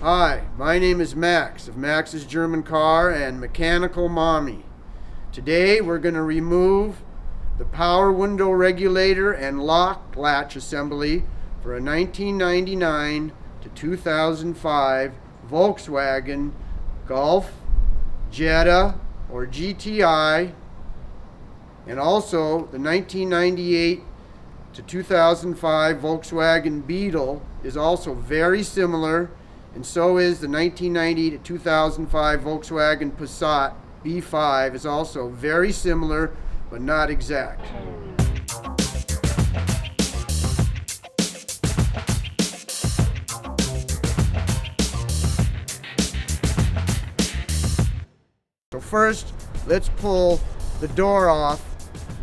Hi, my name is Max of Max's German Car and Mechanical Mommy. Today we're going to remove the power window regulator and lock latch assembly for a 1999 to 2005 Volkswagen Golf Jetta or GTI, and also the 1998 to 2005 Volkswagen Bettle is also very similar, and so is the 1990 to 2005 Volkswagen Passat B5 is also very similar but not exact. So first, let's pull the door off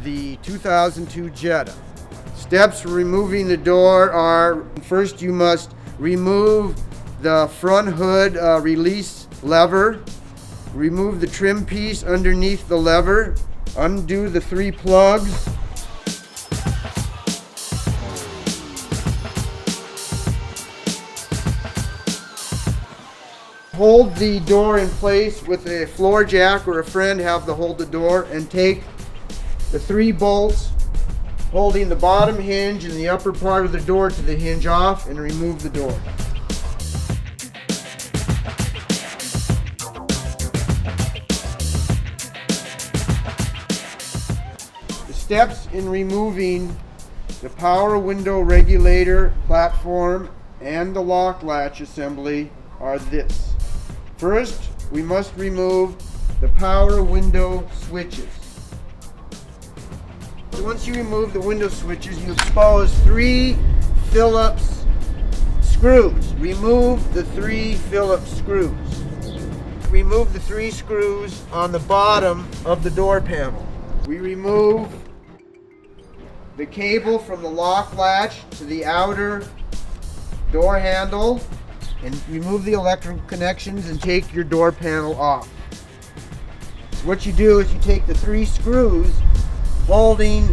the 2002 Jetta. Steps for removing the door are: first you must remove the front hood release lever, remove the trim piece underneath the lever, undo the 3 plugs, hold the door in place with a floor jack or a friend, have to hold the door, and take the 3 bolts holding the bottom hinge and the upper part of the door to the hinge off and remove the door. The steps in removing the power window regulator platform and the lock latch assembly are this. First, we must remove the power window switches. So once you remove the window switches, you expose 3 Phillips screws. Remove the 3 Phillips screws. Remove the 3 screws on the bottom of the door panel. We remove the cable from the lock latch to the outer door handle and remove the electrical connections and take your door panel off. So what you do is you take the 3 screws holding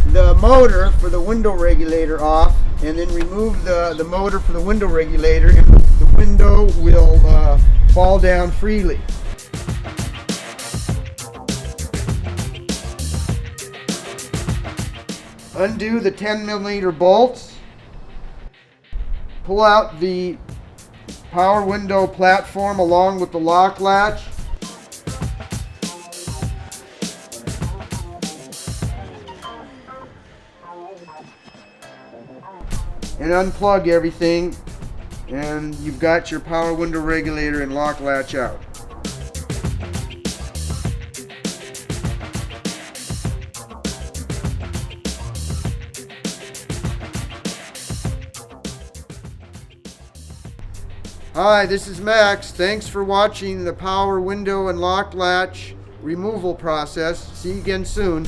the motor for the window regulator off, and then remove the motor for the window regulator, and the window will fall down freely. Undo the 10mm bolts. Pull out the power window platform along with the lock latch. And unplug everything, and you've got your power window regulator and lock latch out. Hi, this is Max. Thanks for watching the power window and lock latch removal process. See you again soon.